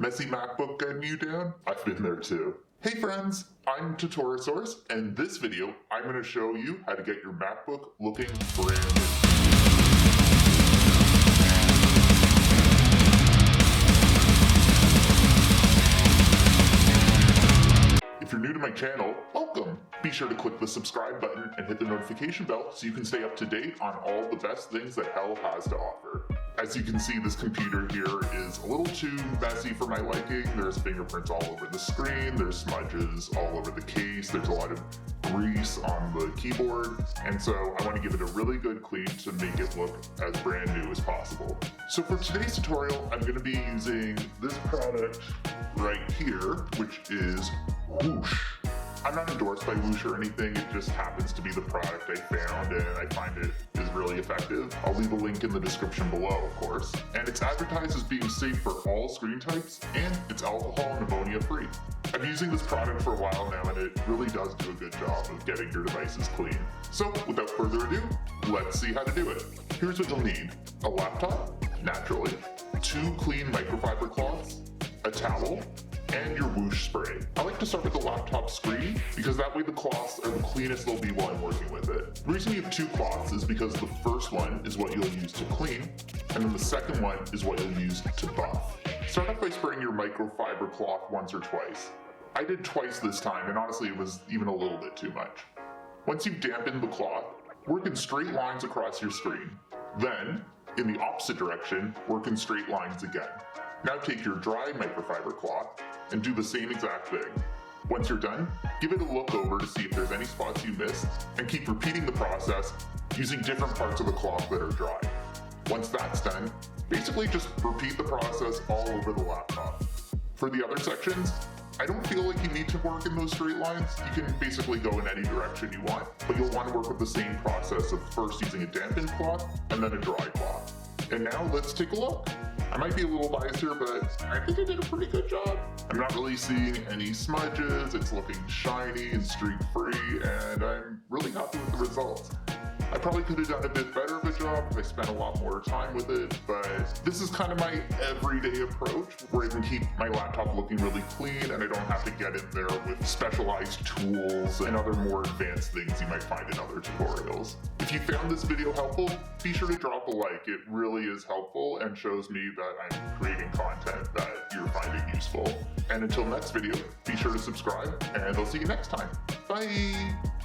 Messy MacBook getting you down? I've been there too. Hey friends, I'm Tutorisource, and in this video, I'm going to show you how to get your MacBook looking brand new. If you're new to my channel, welcome! Be sure to click the subscribe button and hit the notification bell so you can stay up to date on all the best things that Hell has to offer. As you can see, this computer here is a little too messy for my liking. There's fingerprints all over the screen, there's smudges all over the case, there's a lot of grease on the keyboard, and so I want to give it a really good clean to make it look as brand new as possible. So for today's tutorial, I'm going to be using this product right here, which is Whoosh. I'm not endorsed by Whoosh or anything, it just happens to be the product I found and I find it is really effective. I'll leave a link in the description below, of course. And it's advertised as being safe for all screen types, and it's alcohol and ammonia free. I've been using this product for a while now and it really does do a good job of getting your devices clean. So without further ado, let's see how to do it. Here's what you'll need: a laptop, naturally, 2 clean microfiber cloths, a towel, and your Whoosh spray. I like to start with the laptop screen because that way the cloths are the cleanest they'll be while I'm working with it. The reason you have 2 cloths is because the first one is what you'll use to clean, and then the second one is what you'll use to buff. Start off by spraying your microfiber cloth once or twice. I did twice this time, and honestly it was even a little bit too much. Once you've dampened the cloth, work in straight lines across your screen. Then, in the opposite direction, work in straight lines again. Now take your dry microfiber cloth and do the same exact thing. Once you're done, give it a look over to see if there's any spots you missed, and keep repeating the process using different parts of the cloth that are dry. Once that's done, basically just repeat the process all over the laptop. For the other sections, I don't feel like you need to work in those straight lines. You can basically go in any direction you want, but you'll want to work with the same process of first using a dampened cloth and then a dry cloth. And now let's take a look. I might be a little biased here, but I think I did a pretty good job. I'm not really seeing any smudges, it's looking shiny and streak-free, and I'm really happy with the results. I probably could have done a bit better of a job if I spent a lot more time with it, but this is kind of my everyday approach where I can keep my laptop looking really clean and I don't have to get in there with specialized tools and other more advanced things you might find in other tutorials. If you found this video helpful, be sure to drop a like. It really is helpful and shows me that I'm creating content that you're finding useful. And until next video, be sure to subscribe and I'll see you next time. Bye!